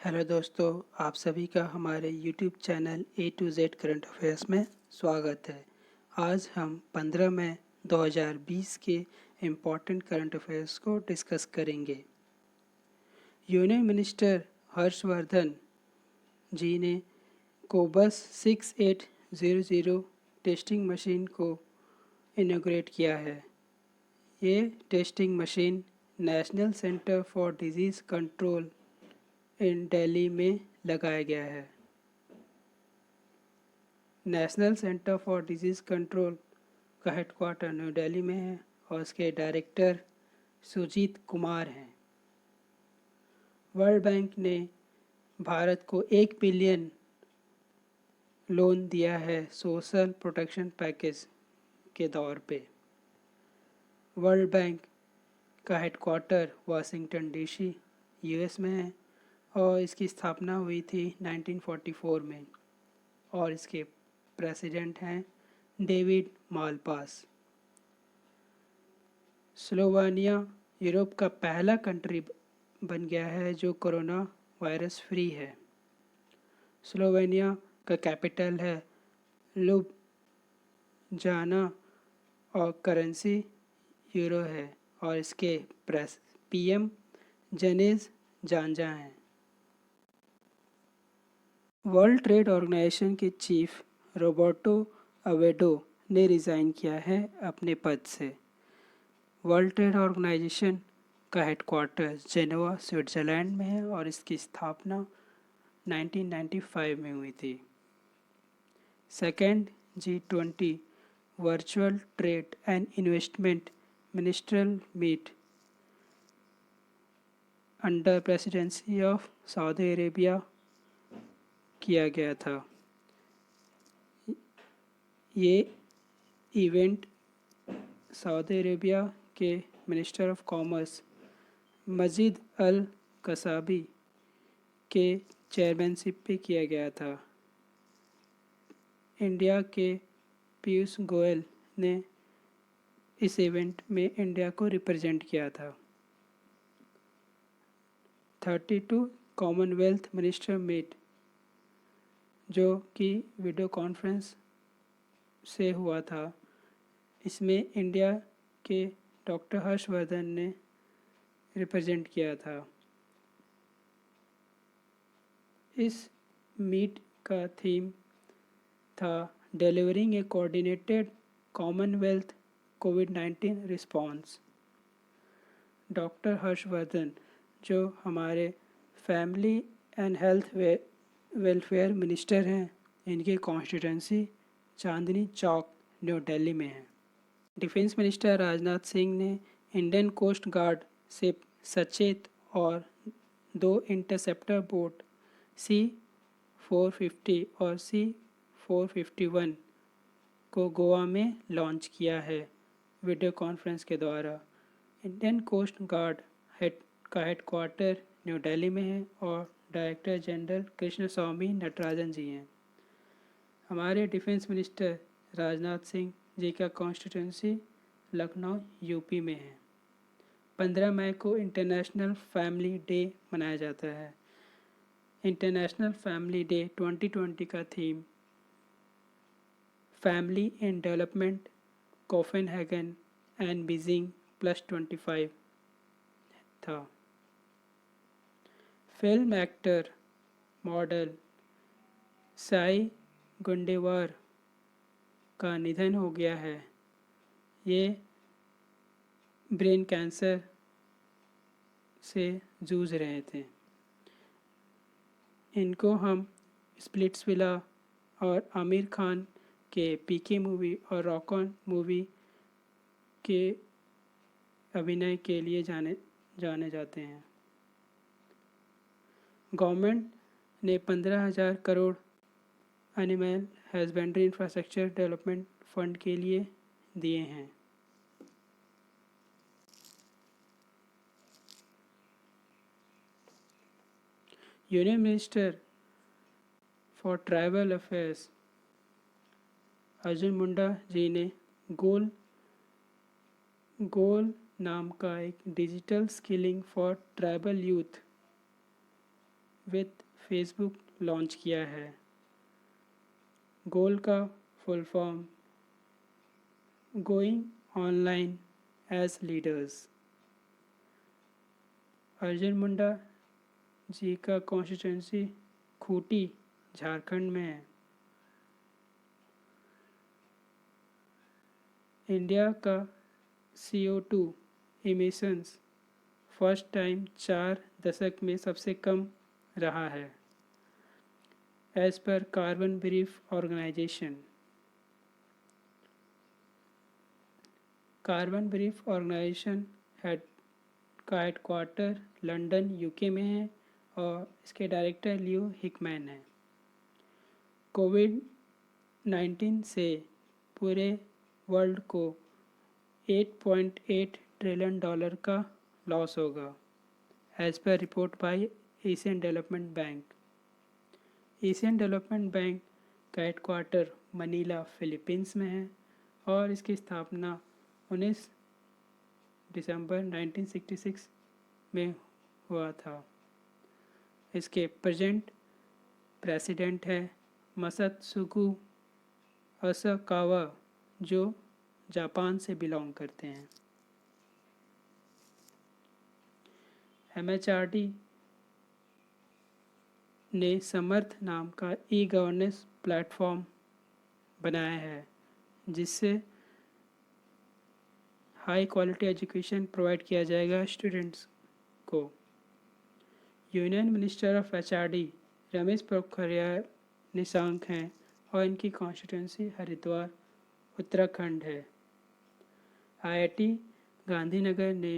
Hello दोस्तों, आप सभी का हमारे YouTube channel A to Z current affairs में स्वागत है। आज हम 15 मई 2020 के इम्पॉर्टेंट करंट अफेयर्स को डिस्कस करेंगे। यूनियन मिनिस्टर हर्षवर्धन जी ने कोबस 6800 टेस्टिंग मशीन को इनॉग्रेट किया है। ये testing machine national centre for disease control in Delhi में लगाया गया है। National centre for disease control का हेडक्वार्टर न्यू दिल्ली में है और उसके डायरेक्टर सुजीत कुमार हैं। वर्ल्ड बैंक ने भारत को 1 बिलियन लोन दिया है सोशल प्रोटेक्शन पैकेज के तौर पे। वर्ल्ड बैंक का हेडक्वार्टर वाशिंगटन डीसी यूएस में है और इसकी स्थापना हुई थी 1944 में और इसके प्रेसिडेंट हैं डेविड मालपास। स्लोवानिया यूरोप का पहला कंट्री बन गया है जो कोरोना वायरस फ्री है। स्लोवेनिया का कैपिटल है लुब्जाना और करेंसी यूरो है और इसके पीएम जनेज जानजा हैं। वर्ल्ड ट्रेड ऑर्गेनाइजेशन के चीफ रोबर्टो अवेडो ने रिज़ाइन किया है अपने पद से। वर्ल्ड ट्रेड ऑर्गेनाइजेशन का हेडक्वार्टर जेनेवा स्विट्ज़रलैंड में है और इसकी स्थापना 1995 में हुई थी। Second G20 virtual trade and investment ministerial meet under presidency of Saudi Arabia किया गया था। ये इवेंट सऊदी अरेबिया के minister of commerce Majid Al Kasabi के चेयरमैनशिप पे किया गया था। इंडिया के पीयूष गोयल ने इस इवेंट में इंडिया को रिप्रेजेंट किया था। 32 कॉमनवेल्थ मिनिस्टर मीट जो कि वीडियो कॉन्फ्रेंस से हुआ था, इसमें इंडिया के डॉक्टर हर्षवर्धन ने रिप्रेजेंट किया था। इस मीट का थीम था डिलीवरिंग ए कोऑर्डिनेटेड कॉमनवेल्थ कोविड-19 रिस्पॉन्स। डॉक्टर हर्षवर्धन जो हमारे family and health welfare minister हैं, इनकी कॉन्स्टिट्यूंसी चांदनी चौक न्यू दिल्ली में है। डिफेंस मिनिस्टर राजनाथ सिंह ने इंडियन कोस्ट गार्ड शिप सचेत और 2 इंटरसेप्टर बोट C-450 और C-451 को गोवा में लॉन्च किया है वीडियो कॉन्फ्रेंस के द्वारा। इंडियन कोस्ट गार्ड का हेडक्वार्टर न्यू दिल्ली में है और डायरेक्टर जनरल कृष्ण स्वामी नटराजन जी हैं। हमारे डिफेंस मिनिस्टर राजनाथ सिंह जी का कॉन्स्टिट्यूंसी लखनऊ यूपी में है। 15 मई को इंटरनेशनल फैमिली डे मनाया जाता है। इंटरनेशनल फैमिली डे 2020 का theme family in development Copenhagen and Beijing +25 था। Film actor model Sai Gundewar का निधन हो गया है। ये ब्रेन कैंसर से जूझ रहे थे। इनको हम स्प्लिट्सविला और आमिर खान के पीके मूवी और रॉक ऑन मूवी के अभिनय के लिए जाने जाते हैं। गवर्नमेंट ने 15,000 crore animal husbandry infrastructure development fund के लिए दिए हैं। Union minister for tribal affairs Arjun Munda ji ने गोल नाम का एक digital skilling for tribal youth with Facebook launch किया है। गोल का full form going online as leaders. Arjun Munda ji का कॉन्स्टिट्यूंसी खूंटी झारखंड में है। इंडिया का CO2 इमिशंस फर्स्ट टाइम 4 दशक में सबसे कम रहा है एज पर Carbon Brief organisation. Carbon Brief organisation का हेडक्वार्टर लंदन यूके में है और इसके डायरेक्टर लियो हिकमैन हैं। कोविड-19 से पूरे वर्ल्ड को $8.8 ट्रिलियन का लॉस होगा एज पर report by Asian Development Bank. Asian Development Bank का हेडक्वार्टर मनीला फिलीपींस में है और इसकी स्थापना 19 दिसंबर 1966 में हुआ था। इसके प्रेजेंट प्रेसिडेंट है मसात्सुगु असाकावा जो जापान से बिलोंग करते हैं। MHRD ने समर्थ नाम का ई-गवर्नेंस प्लेटफॉर्म बनाया है जिससे हाई क्वालिटी एजुकेशन प्रोवाइड किया जाएगा स्टूडेंट्स को। Union minister of HRD Ramesh Pokhriyal Nishank हैं और इनकी कॉन्स्टिट्यूंसी हरिद्वार उत्तराखंड है। IIT गांधीनगर ने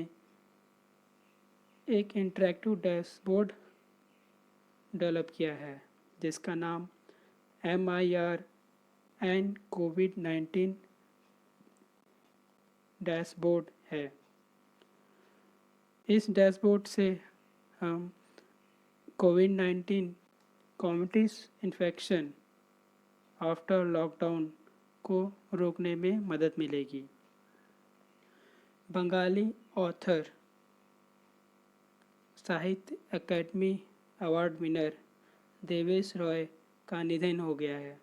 एक इंटरैक्टिव डैशबोर्ड डेवलप किया है जिसका नाम MIR एंड कोविड-19 डैशबोर्ड है। इस डैशबोर्ड से हम कोविड-19 कम्युनिटी इन्फेक्शन आफ्टर लॉकडाउन को रोकने में मदद मिलेगी। बंगाली ऑथर साहित्य अकादमी अवार्ड विनर देवेश रॉय का निधन हो गया है।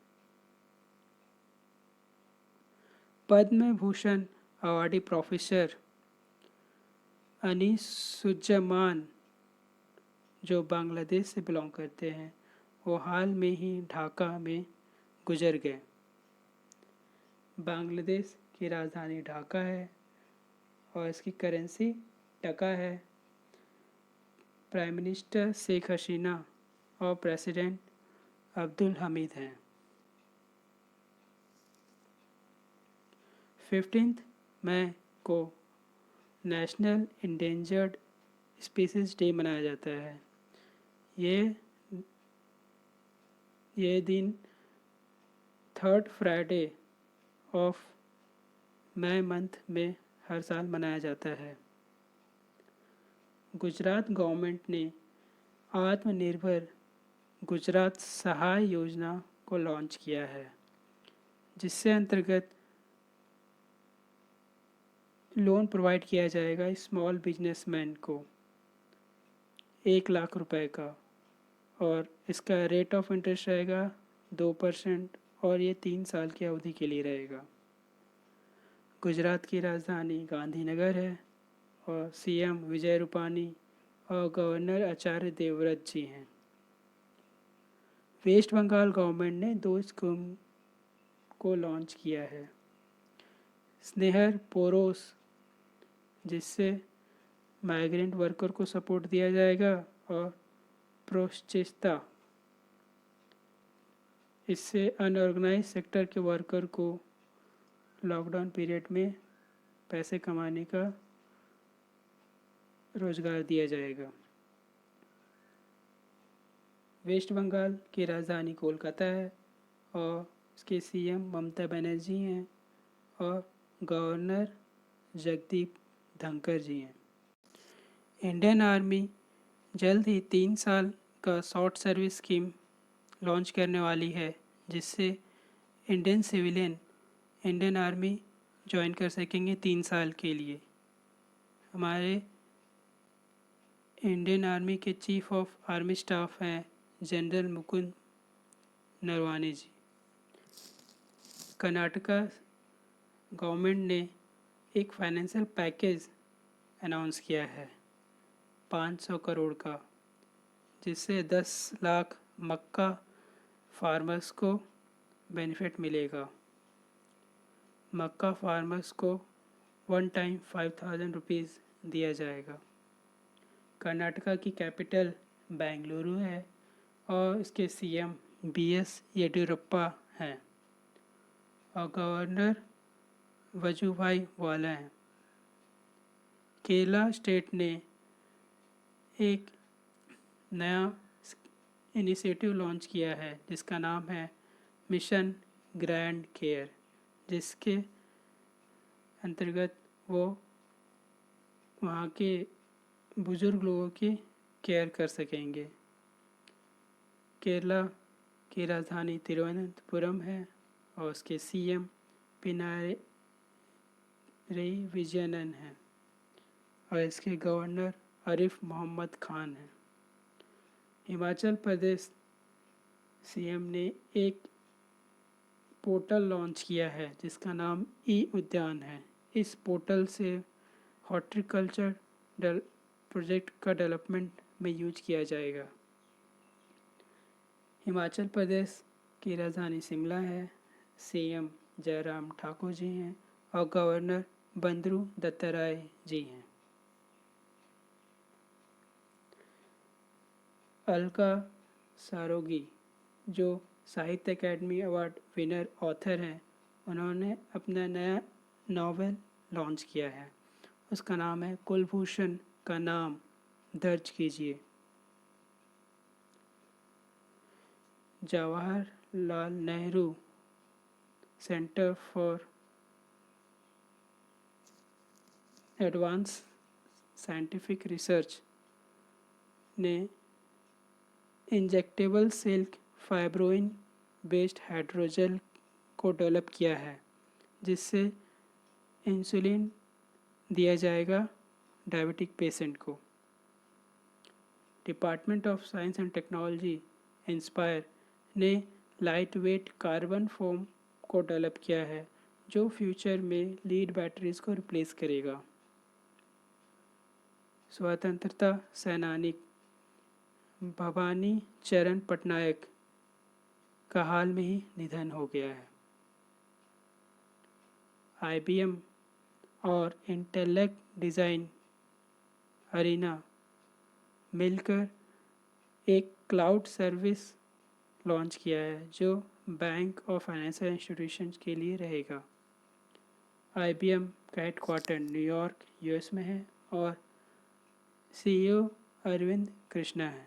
पद्म भूषण अवार्डी प्रोफेसर अनीसुज्जमान जो बांग्लादेश से बिलोंग करते हैं वो हाल में ही ढाका में गुजर गए। बांग्लादेश की राजधानी ढाका है और इसकी करेंसी टका है। प्राइम मिनिस्टर शेख हसीना और प्रेसिडेंट अब्दुल हमीद हैं। 15 मई को नेशनल इंडेंजर्ड स्पीसीज डे मनाया जाता है। ये दिन 3rd Friday of May month में हर साल मनाया जाता है। गुजरात गवर्नमेंट ने आत्मनिर्भर गुजरात सहाय योजना को लॉन्च किया है जिससे अंतर्गत लोन प्रोवाइड किया जाएगा स्मॉल बिजनेसमैन को 1 लाख रुपए का और इसका रेट ऑफ इंटरेस्ट रहेगा 2% और ये 3 साल की अवधि के लिए रहेगा। गुजरात की राजधानी गांधीनगर है और CM विजय रूपानी और गवर्नर आचार्य देवव्रत जी हैं। वेस्ट बंगाल गवर्नमेंट ने 2 स्कीम को लॉन्च किया है। स्नेहर पोरोस जिससे माइग्रेंट वर्कर को सपोर्ट दिया जाएगा और प्रोचेस्ता इससे अनऑर्गेनाइज सेक्टर के वर्कर को लॉकडाउन पीरियड में पैसे कमाने का रोजगार दिया जाएगा। वेस्ट बंगाल की राजधानी कोलकाता है और इसके CM ममता बनर्जी हैं और गवर्नर जगदीप धनखड़ जी हैं। इंडियन आर्मी जल्द ही 3 साल का शॉर्ट सर्विस स्कीम लॉन्च करने वाली है जिससे Indian civilian Indian army join कर सकेंगे 3 साल के लिए। हमारे इंडियन आर्मी के चीफ ऑफ आर्मी स्टाफ हैं जनरल मुकुंद नरवाने जी। कर्नाटका गवर्नमेंट ने एक फाइनेंशियल पैकेज अनाउंस किया है 500 करोड़ का, जिससे 10 लाख मक्का फार्मर्स को बेनिफिट मिलेगा। मक्का फार्मर्स को वन टाइम 5000 रुपीज़ दिया जाएगा। कर्नाटका की कैपिटल बेंगलुरु है और इसके सीएम बीएस येडियुरप्पा हैं और गवर्नर वजुभाई वाला हैं। केरला स्टेट ने एक नया इनिशिएटिव लॉन्च किया है जिसका नाम है मिशन ग्रैंड केयर, जिसके अंतर्गत वो वहाँ के बुज़ुर्ग लोगों की केयर कर सकेंगे। केरला की राजधानी तिरुवनंतपुरम है और उसके सीएम पिनारई विजयनन हैं और इसके गवर्नर आरिफ मोहम्मद खान हैं। हिमाचल प्रदेश सीएम ने एक पोर्टल लॉन्च किया है जिसका नाम ई उद्यान है। इस पोर्टल से हॉर्टिकल्चर प्रोजेक्ट का डेवलपमेंट में यूज किया जाएगा। हिमाचल प्रदेश की राजधानी शिमला है, सीएम जयराम ठाकुर जी हैं और गवर्नर बंदरू दत्तात्रेय जी हैं। अलका सारोगी जो साहित्य अकेडमी अवार्ड विनर ऑथर हैं, उन्होंने अपना नया नॉवेल लॉन्च किया है। उसका नाम है कुलभूषण का नाम दर्ज कीजिए। Jawaharlal Nehru centre for advance scientific research ने injectable silk fibroin based hydrogel को डेवलप किया है, जिससे इंसुलिन दिया जाएगा डायबिटिक पेशेंट को। Department of science and technology inspire ने लाइट वेट कार्बन फोम को डेवलप किया है जो फ्यूचर में लीड बैटरीज को रिप्लेस करेगा। स्वतंत्रता सेनानी भवानी चरण पटनायक का हाल में ही निधन हो गया है। IBM और इंटेलेक्ट डिज़ाइन अरीना मिलकर एक क्लाउड सर्विस लॉन्च किया है जो बैंक और फाइनेंशियल इंस्टीट्यूशंस के लिए रहेगा। IBM का हेडक्वार्टर न्यूयॉर्क यूएस में है और CEO अरविंद कृष्णा है।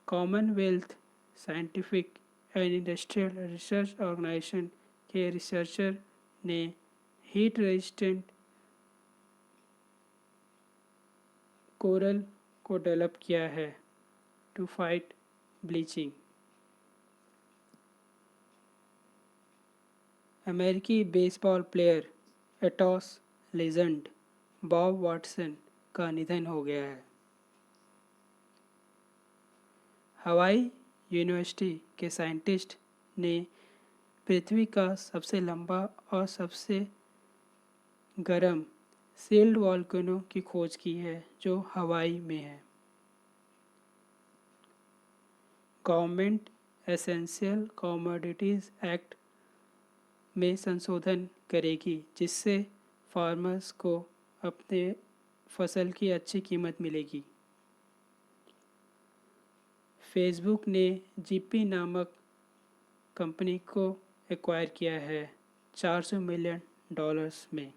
Commonwealth scientific and industrial research organisation के रिसर्चर ने हीट रेजिस्टेंट कोरल को डेवलप किया है टू फाइट ब्लीचिंग। अमेरिकी baseball player Astros legend Bob Watson का निधन हो गया है। हवाई यूनिवर्सिटी के साइंटिस्ट ने पृथ्वी का सबसे लंबा और सबसे गर्म सील्ड वॉल्केनो की खोज की है जो हवाई में है। गवर्नमेंट एसेंशियल कमोडिटीज़ एक्ट में संशोधन करेगी जिससे फार्मर्स को अपने फसल की अच्छी कीमत मिलेगी। फेसबुक ने जीपी नामक कंपनी को एक्वायर किया है $400 मिलियन में।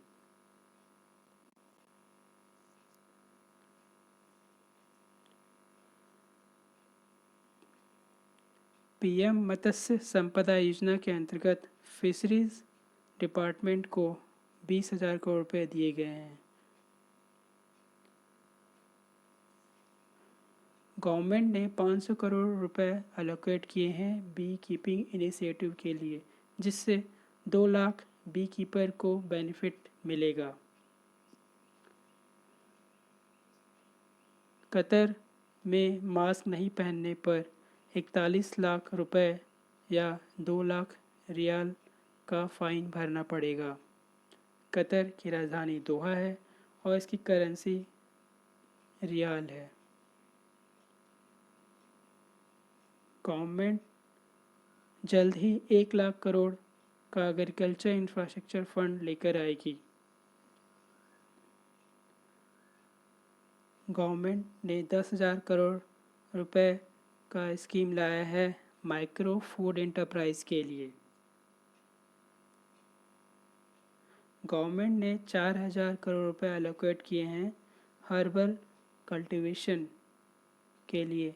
पीएम मत्स्य संपदा योजना के अंतर्गत फिशरीज डिपार्टमेंट को 20,000 करोड़ रुपये दिए गए हैं। गवर्नमेंट ने 500 करोड़ रुपए अलोकेट किए हैं बी कीपिंग इनिशिएटिव के लिए, जिससे 2 लाख बी कीपर को बेनिफिट मिलेगा। कतर में मास्क नहीं पहनने पर 41 लाख रुपए या 2 लाख रियाल का फ़ाइन भरना पड़ेगा। कतर की राजधानी दोहा है और इसकी करेंसी रियाल है। गवर्नमेंट जल्द ही 1 लाख करोड़ का एग्रीकल्चर इंफ्रास्ट्रक्चर फंड लेकर आएगी। गवर्नमेंट ने 10,000 करोड़ रुपए का स्कीम लाया है माइक्रो फूड एंटरप्राइज के लिए। गवर्नमेंट ने 4,000 करोड़ रुपए एलोकेट किए हैं हर्बल कल्टीवेशन के लिए,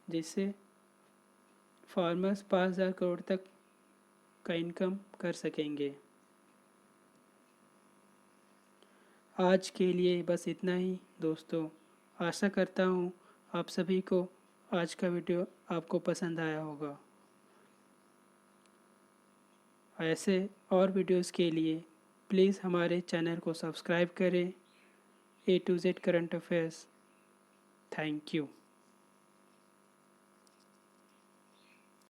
जिससे फार्मर्स 5,000 करोड़ तक का इनकम कर सकेंगे। आज के लिए बस इतना ही दोस्तों। आशा करता हूँ आप सभी को आज का वीडियो आपको पसंद आया होगा। ऐसे और वीडियोस के लिए प्लीज़ हमारे चैनल को सब्सक्राइब करें। A to Z current affairs. Thank you.